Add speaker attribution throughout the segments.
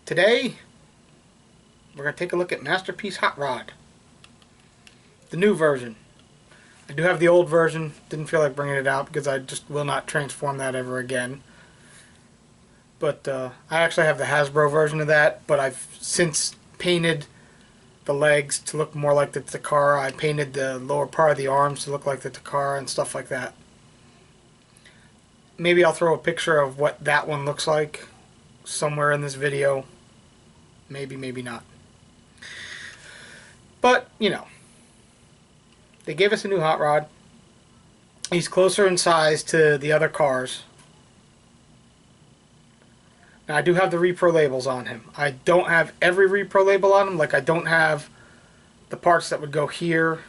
Speaker 1: Today, we're going to take a look at Masterpiece Hot Rod. The new version. I do have the old version. Didn't feel like bringing it out because I just will not transform that ever again. But I actually have the Hasbro version of that, but I've since painted the legs to look more like the Takara. I painted the lower part of the arms to look like the Takara and stuff like that. Maybe I'll throw a picture of what that one looks like somewhere in this video. Maybe, maybe not. But, you know, they gave us a new hot rod. He's closer in size to the other cars. Now, I do have the Reprolabels on him. I don't have every Reprolabel on him. Like, I don't have the parts that would go here,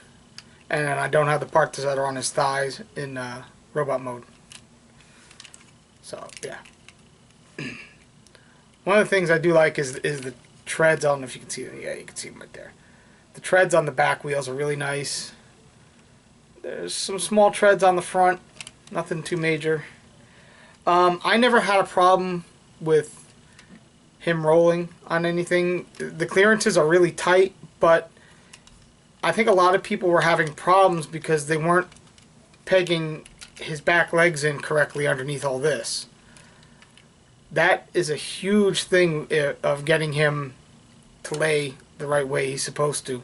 Speaker 1: and I don't have the parts that are on his thighs in robot mode. So, yeah. One of the things I do like is the treads. I don't know if you can see them. Yeah, you can see them right there. The treads on the back wheels are really nice. There's some small treads on the front. Nothing too major. I never had a problem with him rolling on anything. The clearances are really tight, but I think a lot of people were having problems because they weren't pegging his back legs in correctly underneath all this. That is a huge thing of getting him to lay the right way he's supposed to.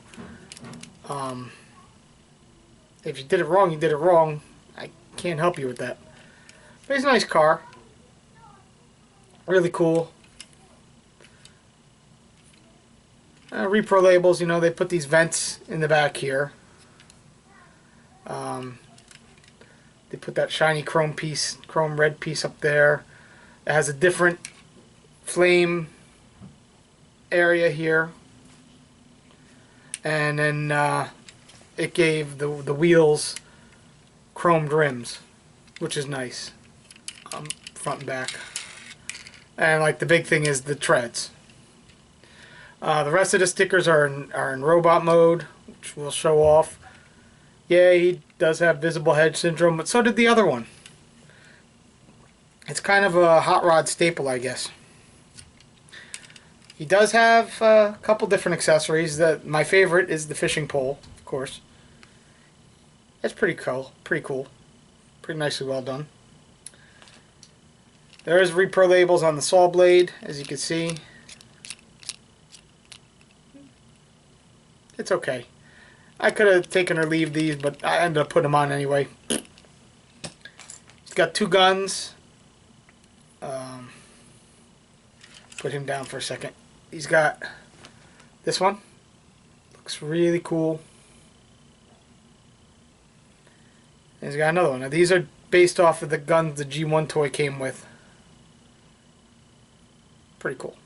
Speaker 1: If you did it wrong, you did it wrong. I can't help you with that. But he's a nice car. Really cool. Reprolabels, you know, they put these vents in the back here. They put that shiny chrome red piece up there. It has a different flame area here. And then it gave the wheels chromed rims, which is nice, front and back. And like the big thing is the treads. The rest of the stickers are in robot mode, which we'll show off. Yeah, he does have visible head syndrome, but so did the other one. It's kind of a hot rod staple, I guess. He does have a couple different accessories. My favorite is the fishing pole, of course. That's pretty cool. Pretty nicely well done. There is Reprolabels on the saw blade, as you can see. It's okay. I could have taken or leave these, but I ended up putting them on anyway. He's got two guns. Put him down for a second. He's got this one. Looks really cool. And he's got another one. Now these are based off of the guns the G1 toy came with. Pretty cool.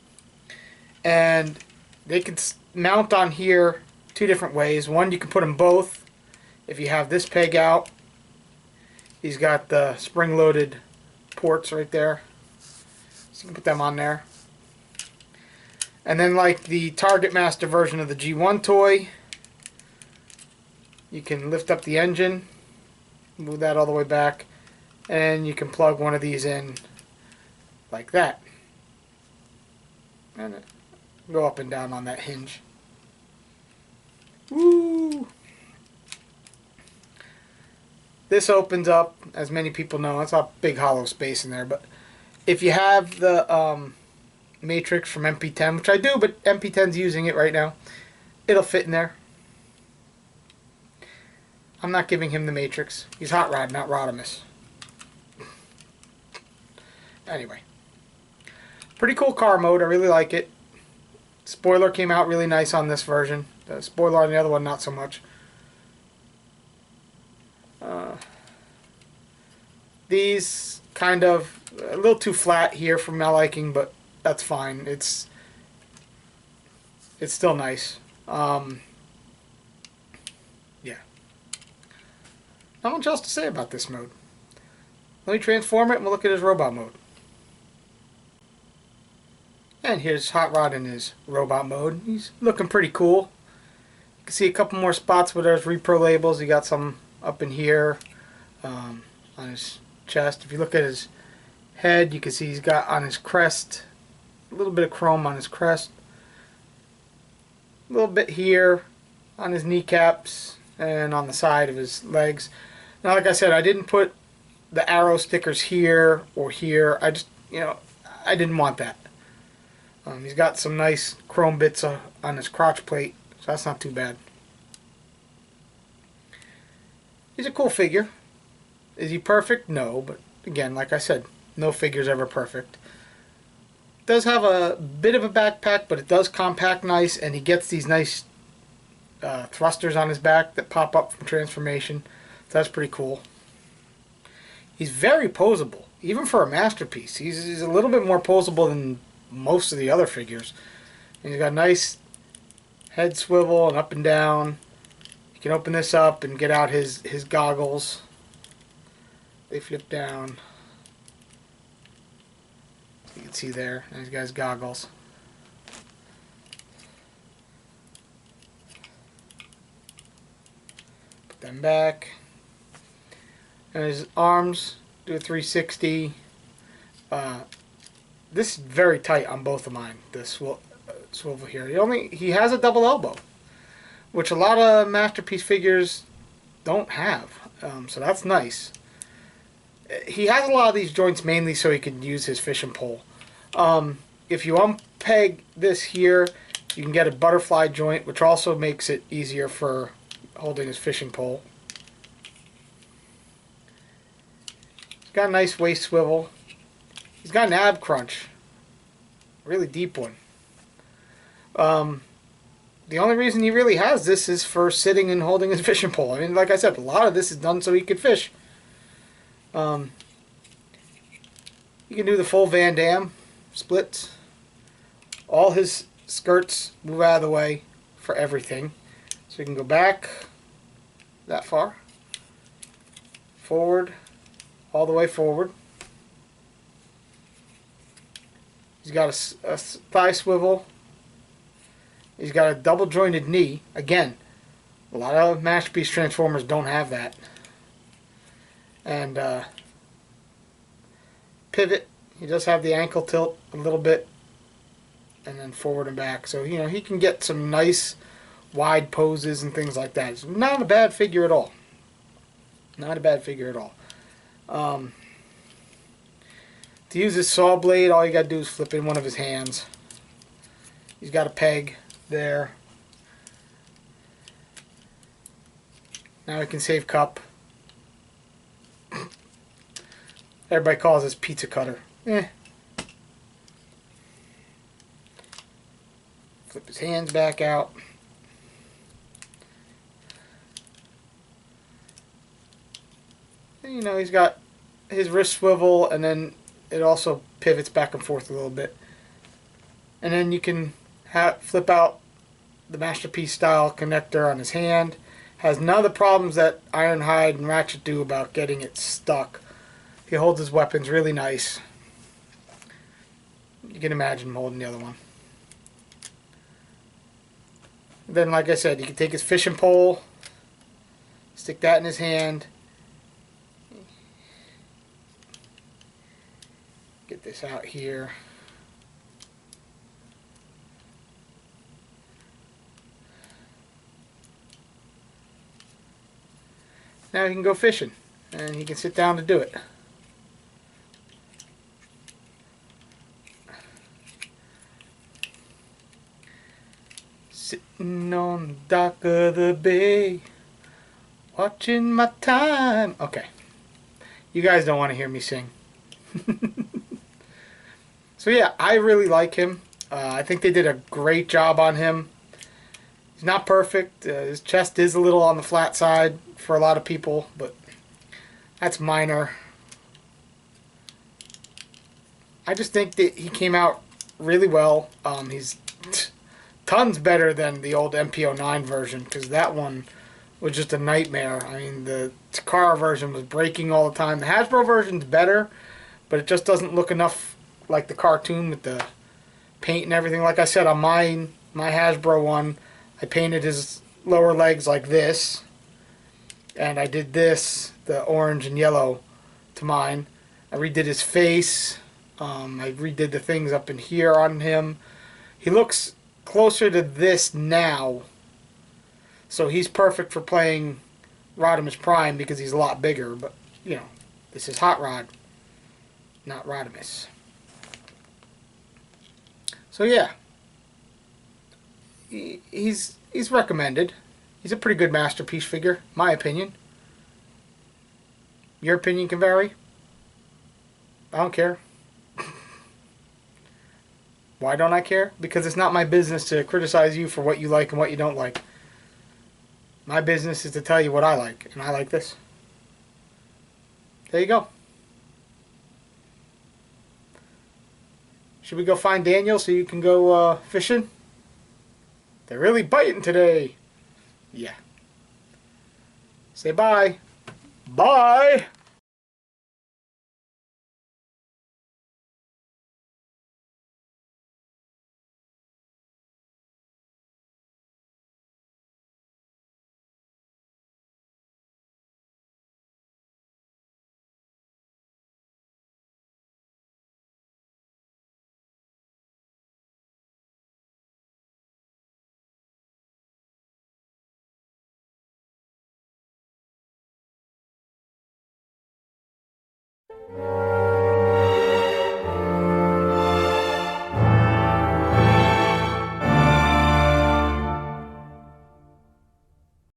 Speaker 1: And they can mount on here two different ways. One, you can put them both. If you have this peg out, he's got the spring-loaded ports right there. So you can put them on there. And then like the Target Master version of the G1 toy, you can lift up the engine, move that all the way back, and you can plug one of these in like that. And go up and down on that hinge. Woo! This opens up, as many people know, it's a big hollow space in there, but if you have the Matrix from MP-10, which I do, but MP-10's using it right now, it'll fit in there. I'm not giving him the Matrix. He's Hot Rod, not Rodimus. Anyway. Pretty cool car mode. I really like it. Spoiler came out really nice on this version. The spoiler on the other one, not so much. These kind of a little too flat here for my liking, but that's fine. It's still nice. Yeah. Not much else to say about this mode. Let me transform it and we'll look at his robot mode. And here's Hot Rod in his robot mode. He's looking pretty cool. You can see a couple more spots where there's Reprolabels. He got some up in here on his chest. If you look at his head, you can see he's got on his crest a little bit of chrome on his crest, a little bit here on his kneecaps and on the side of his legs. Now, like I said, I didn't put the arrow stickers here or here. I just, I didn't want that. He's got some nice chrome bits on his crotch plate, so that's not too bad. He's a cool figure. Is he perfect? No, but again, like I said, no figure's ever perfect. Does have a bit of a backpack, but it does compact nice, and he gets these nice thrusters on his back that pop up from transformation. So that's pretty cool. He's very posable, even for a masterpiece. He's a little bit more posable than most of the other figures. And he's got a nice head swivel and up and down. You can open this up and get out his goggles. They flip down. You can see there, he's got his goggles. Put them back. And his arms do a 360. This is very tight on both of mine, this swivel here. He has a double elbow, which a lot of masterpiece figures don't have. So that's nice. He has a lot of these joints mainly so he can use his fishing pole. If you unpeg this here, you can get a butterfly joint, which also makes it easier for holding his fishing pole. He's got a nice waist swivel. He's got an ab crunch. Really deep one. The only reason he really has this is for sitting and holding his fishing pole. I mean, like I said, a lot of this is done so he could fish. You can do the full Van Damme splits. All his skirts move out of the way for everything. So you can go back that far, forward, all the way forward. He's got a thigh swivel. He's got a double jointed knee. Again, a lot of masterpiece Transformers don't have that. And pivot. He does have the ankle tilt a little bit, and then forward and back. So he can get some nice wide poses and things like that. It's not a bad figure at all. Not a bad figure at all. To use his saw blade, all you got to do is flip in one of his hands. He's got a peg there. Now he can save cup. Everybody calls this pizza cutter. Flip his hands back out. And, he's got his wrist swivel, and then it also pivots back and forth a little bit. And then you can flip out the masterpiece style connector on his hand. Has none of the problems that Ironhide and Ratchet do about getting it stuck. He holds his weapons really nice. You can imagine him holding the other one. Then, like I said, you can take his fishing pole, stick that in his hand. Get this out here. Now he can go fishing, and he can sit down to do it. Sitting on the dock of the bay, watching my time. Okay, you guys don't want to hear me sing. So yeah, I really like him. I think they did a great job on him. He's not perfect. His chest is a little on the flat side for a lot of people, but that's minor. I just think that he came out really well. He's tons better than the old MP-09 version, because that one was just a nightmare. I mean, the Takara version was breaking all the time. The Hasbro version's better, but it just doesn't look enough like the cartoon with the paint and everything. Like I said, on my Hasbro one, I painted his lower legs like this, and I did this, the orange and yellow, to mine. I redid his face I redid the things up in here on him. He looks closer to this now, so he's perfect for playing Rodimus Prime because he's a lot bigger. But you know, this is Hot Rod, not Rodimus. So yeah, he's recommended. He's a pretty good masterpiece figure, my opinion. Your opinion can vary. I don't care. Why don't I care? Because it's not my business to criticize you for what you like and what you don't like. My business is to tell you what I like, and I like this. There you go. Should we go find Daniel so you can go fishing? They're really biting today. Yeah. Say bye. Bye.